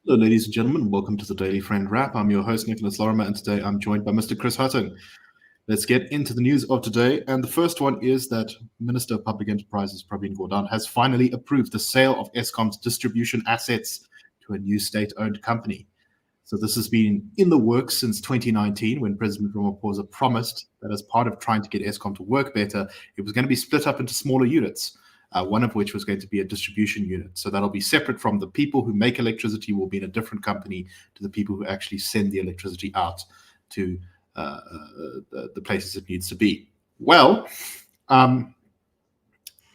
Hello, ladies and gentlemen. Welcome to the Daily Friend Wrap. I'm your host, Nicholas Lorimer, and today I'm joined by Mr. Chris Hattingh. Let's get into the news of today. And the first one is that Minister of Public Enterprises, Pravin Gordhan, has finally approved the sale of Eskom's distribution assets to a new state-owned company. So this has been in the works since 2019, when President Ramaphosa promised that as part of trying to get Eskom to work better, it was going to be split up into smaller units. One of which was going to be a distribution unit. So that'll be separate from the people who make electricity, will be in a different company to the people who actually send the electricity out to the places it needs to be. Well,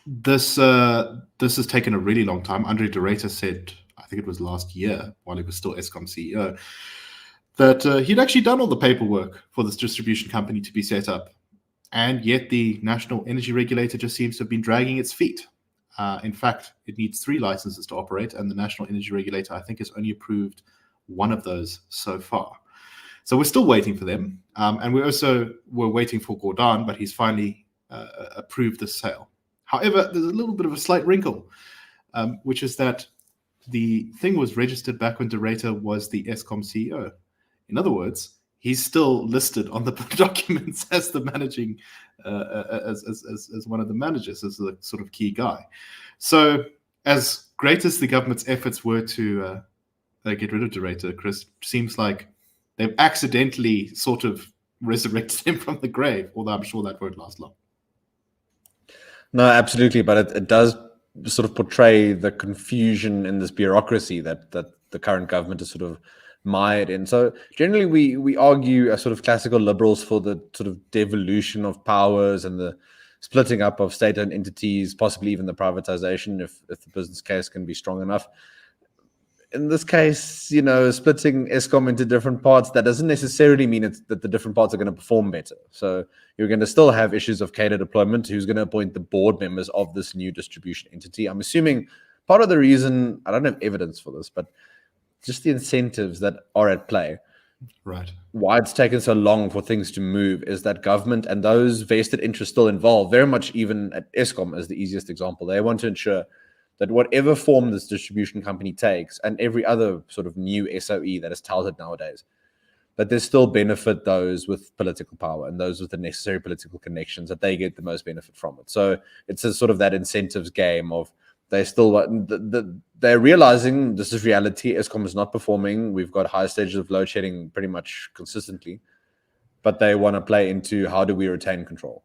this has taken a really long time. Andre de Ruyter said, I think it was last year, while he was still Eskom CEO, that he'd actually done all the paperwork for this distribution company to be set up. And yet the National Energy Regulator just seems to have been dragging its feet. In fact, it needs 3 licenses to operate, and the National Energy Regulator, I think, has only approved one of those so far. So we're still waiting for them. And we're waiting for Gordhan, but he's finally approved the sale. However, there's a little bit of a slight wrinkle, which is that the thing was registered back when de Ruyter was the Eskom CEO. In other words, he's still listed on the documents as the managing, as one of the managers, as the sort of key guy. So, as great as the government's efforts were to get rid of de Ruyter, Chris, seems like they've accidentally sort of resurrected him from the grave. Although I'm sure that won't last long. No, absolutely, but it does sort of portray the confusion in this bureaucracy that the current government is sort of mired in. So generally we argue as sort of classical liberals for the sort of devolution of powers and the splitting up of state-owned entities, possibly even the privatization if the business case can be strong enough. In this case, splitting Eskom into different parts, that doesn't necessarily mean that the different parts are going to perform better. So you're going to still have issues of cadre deployment. Who's going to appoint the board members of this new distribution entity? I'm assuming part of the reason, I don't have evidence for this, but just the incentives that are at play. Right. Why it's taken so long for things to move is that government and those vested interests still involved, very much even at Eskom as the easiest example. They want to ensure that whatever form this distribution company takes, and every other sort of new SOE that is touted nowadays, that they still benefit those with political power and those with the necessary political connections, that they get the most benefit from it. So it's a sort of that incentives game of they're realizing this is reality. Eskom is not performing. We've got high stages of load shedding pretty much consistently, but they want to play into how do we retain control.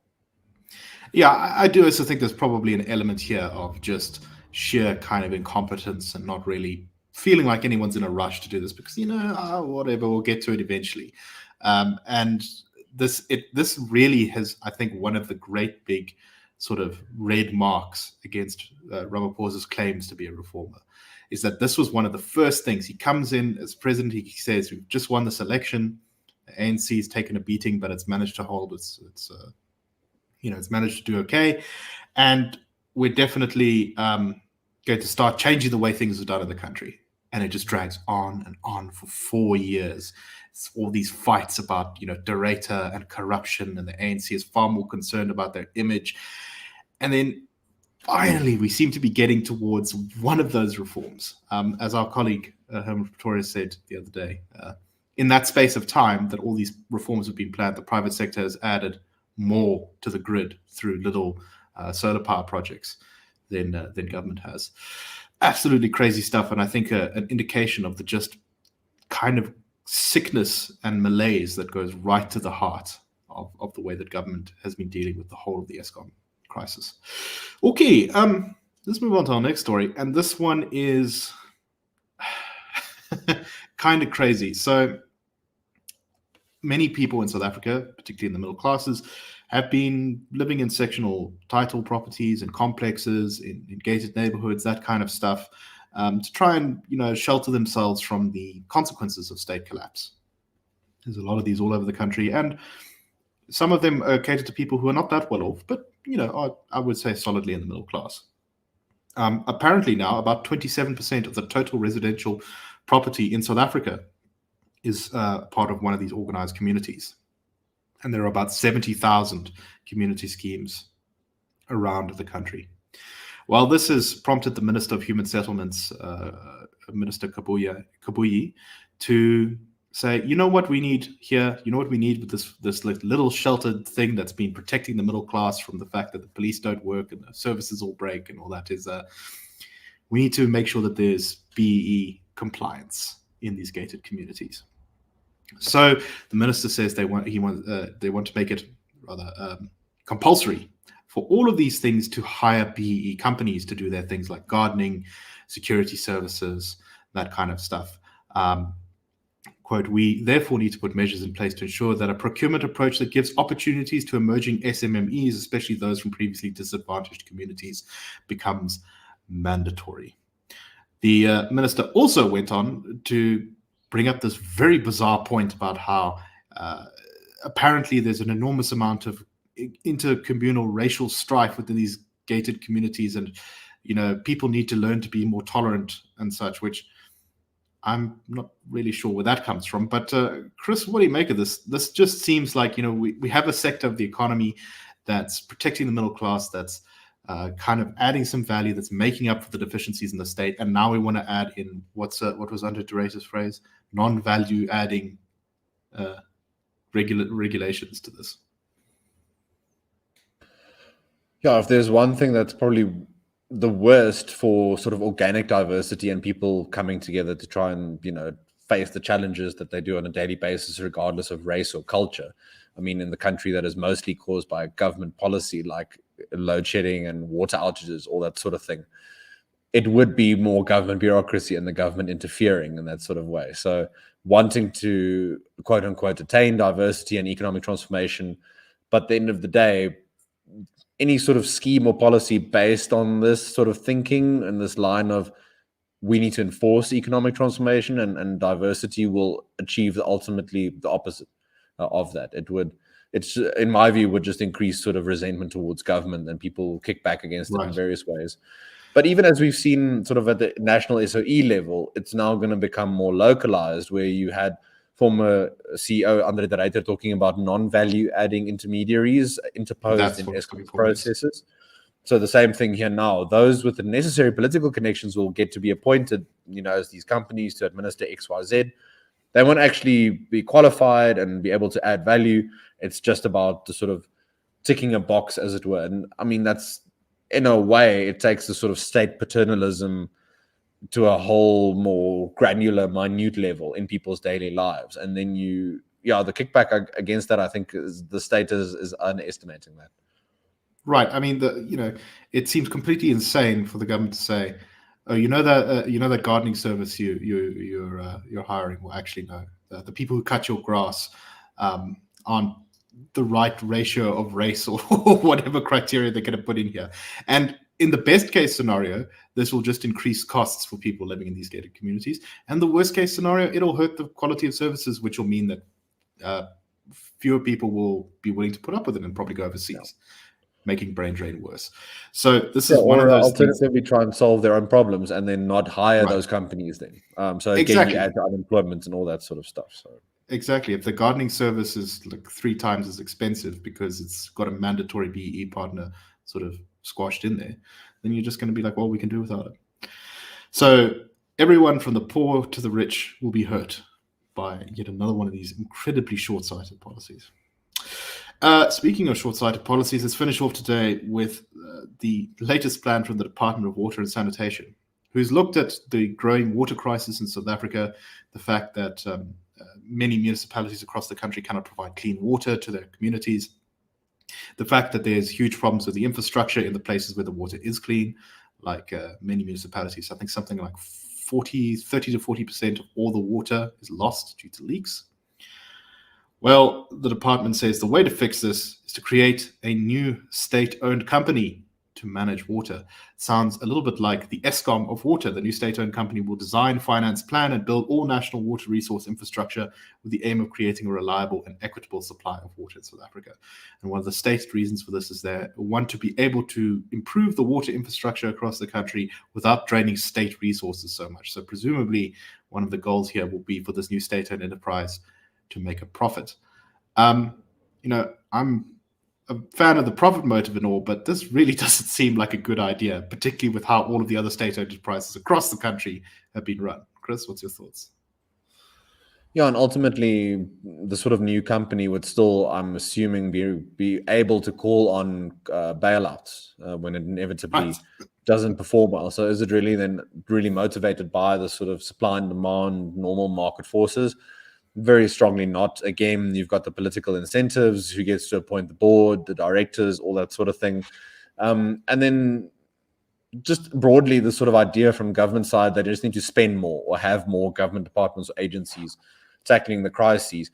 Yeah, I do also think there's probably an element here of just sheer kind of incompetence and not really feeling like anyone's in a rush to do this because, whatever, we'll get to it eventually. And this really has, I think, one of the great big sort of red marks against Ramaphosa's claims to be a reformer, is that this was one of the first things. He comes in as president, he says, we've just won this election, the ANC's taken a beating, but it's managed to hold, it's managed to do okay. And we're definitely going to start changing the way things are done in the country. And it just drags on and on for 4 years. It's all these fights about, de Ruyter and corruption, and the ANC is far more concerned about their image. And then finally, we seem to be getting towards one of those reforms. As our colleague Herman Pretorius said the other day, in that space of time that all these reforms have been planned, the private sector has added more to the grid through little solar power projects than government has. Absolutely crazy stuff, and I think an indication of the just kind of sickness and malaise that goes right to the heart of the way that government has been dealing with the whole of the Eskom crisis. Okay, let's move on to our next story, and this one is kind of crazy. So many people in South Africa, particularly in the middle classes, have been living in sectional title properties and complexes in gated neighborhoods, that kind of stuff, to try and shelter themselves from the consequences of state collapse. There's a lot of these all over the country, and some of them are catered to people who are not that well off, but I would say solidly in the middle class. Apparently now, about 27% of the total residential property in South Africa is part of one of these organized communities. And there are about 70,000 community schemes around the country. Well, this has prompted the Minister of Human Settlements, Minister Kabuyi, to say, you know what we need here, you know what we need with this little sheltered thing that's been protecting the middle class from the fact that the police don't work and the services all break and all that is, we need to make sure that there's BEE compliance in these gated communities. So the minister says they want to make it rather compulsory for all of these things to hire BEE companies to do their things like gardening, security services, that kind of stuff. Quote, we therefore need to put measures in place to ensure that a procurement approach that gives opportunities to emerging SMMEs, especially those from previously disadvantaged communities, becomes mandatory. The minister also went on to bring up this very bizarre point about how apparently there's an enormous amount of intercommunal racial strife within these gated communities, and people need to learn to be more tolerant and such, which I'm not really sure where that comes from. But Chris, what do you make of this? This just seems like, we have a sector of the economy that's protecting the middle class, that's kind of adding some value, that's making up for the deficiencies in the state. And now we want to add in what was Andre de Ruyter's phrase, non-value adding regulations to this. Yeah, if there's one thing that's probably the worst for sort of organic diversity and people coming together to try and, face the challenges that they do on a daily basis, regardless of race or culture. I mean, in the country that is mostly caused by government policy, like load shedding and water outages, all that sort of thing, it would be more government bureaucracy and the government interfering in that sort of way. So wanting to, quote unquote, attain diversity and economic transformation, but at the end of the day, any sort of scheme or policy based on this sort of thinking and this line of we need to enforce economic transformation and diversity will achieve ultimately the opposite of that. It's in my view, would just increase sort of resentment towards government and people kick back against it in various ways. But even as we've seen sort of at the national SOE level, it's now going to become more localized, where you had former CEO Andre de Ruyter talking about non-value adding intermediaries interposed in Eskom processes. So the same thing here now. Those with the necessary political connections will get to be appointed, as these companies to administer XYZ. They won't actually be qualified and be able to add value. It's just about the sort of ticking a box, as it were. And I mean, that's, in a way, it takes the sort of state paternalism to a whole more granular, minute level in people's daily lives. And then the kickback against that, I think, is the state is underestimating that. Right. I mean, it seems completely insane for the government to say, "Oh, that gardening service you're hiring." Well, actually, no. The people who cut your grass aren't the right ratio of race or whatever criteria they're going to put in here. And in the best case scenario, this will just increase costs for people living in these gated communities. And the worst case scenario, it'll hurt the quality of services, which will mean that fewer people will be willing to put up with it and probably go overseas, making brain drain worse. So this is one of those alternatively try and solve their own problems and then not hire those companies then. So again, you add to unemployment and all that sort of stuff. So exactly. If the gardening service is like 3 times as expensive because it's got a mandatory BEE partner sort of squashed in there, then you're just going to be like, well, we can do without it. So everyone from the poor to the rich will be hurt by yet another one of these incredibly short-sighted policies. Speaking of short-sighted policies, let's finish off today with the latest plan from the Department of Water and Sanitation, who's looked at the growing water crisis in South Africa, the fact that many municipalities across the country cannot provide clean water to their communities, the fact that there's huge problems with the infrastructure in the places where the water is clean, like many municipalities. I think something like 30 to 40% of all the water is lost due to leaks. Well, the department says the way to fix this is to create a new state-owned company to manage water. Sounds a little bit like the Eskom of water. The new state-owned company will design, finance, plan, and build all national water resource infrastructure with the aim of creating a reliable and equitable supply of water in South Africa. And one of the stated reasons for this is they want to be able to improve the water infrastructure across the country without draining state resources so much. So presumably one of the goals here will be for this new state-owned enterprise to make a profit. I'm a fan of the profit motive and all, but this really doesn't seem like a good idea, particularly with how all of the other state-owned enterprises across the country have been run. Chris, what's your thoughts? Yeah, and ultimately, the sort of new company would still, I'm assuming, be able to call on bailouts when it inevitably doesn't perform well. So is it really then really motivated by the sort of supply and demand, normal market forces? Very strongly not. Again, you've got the political incentives, who gets to appoint the board, the directors, all that sort of thing. And then just broadly, the sort of idea from government side that they just need to spend more or have more government departments or agencies tackling the crises.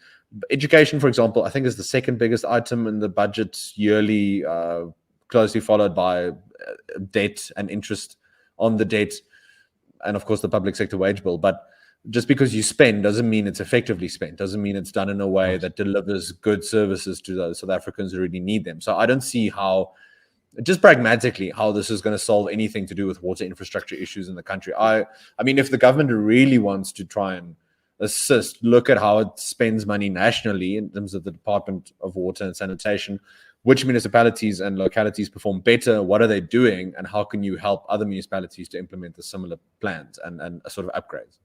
Education, for example, I think is the second biggest item in the budget yearly, closely followed by debt and interest on the debt, and of course the public sector wage bill. But just because you spend doesn't mean it's effectively spent, doesn't mean it's done in a way that delivers good services to those South Africans who really need them. So I don't see how, just pragmatically, how this is going to solve anything to do with water infrastructure issues in the country. I mean, if the government really wants to try and assist, look at how it spends money nationally in terms of the Department of Water and Sanitation. Which municipalities and localities perform better? What are they doing? And how can you help other municipalities to implement the similar plans and sort of upgrades?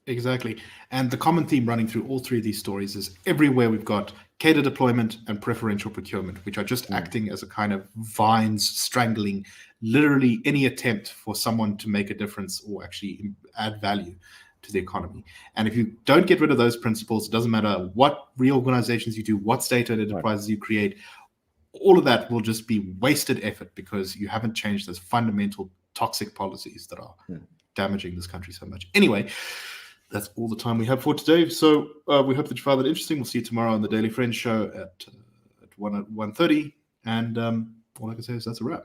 Exactly. And the common theme running through all three of these stories is everywhere we've got cadre deployment and preferential procurement, which are just acting as a kind of vines strangling literally any attempt for someone to make a difference or actually add value to the economy. And if you don't get rid of those principles, it doesn't matter what reorganizations you do, what state-owned enterprises you create, all of that will just be wasted effort because you haven't changed those fundamental toxic policies that are damaging this country so much. Anyway, that's all the time we have for today. So we hope that you found that interesting. We'll see you tomorrow on the Daily Friends show at 1:30. And all I can say is that's a wrap.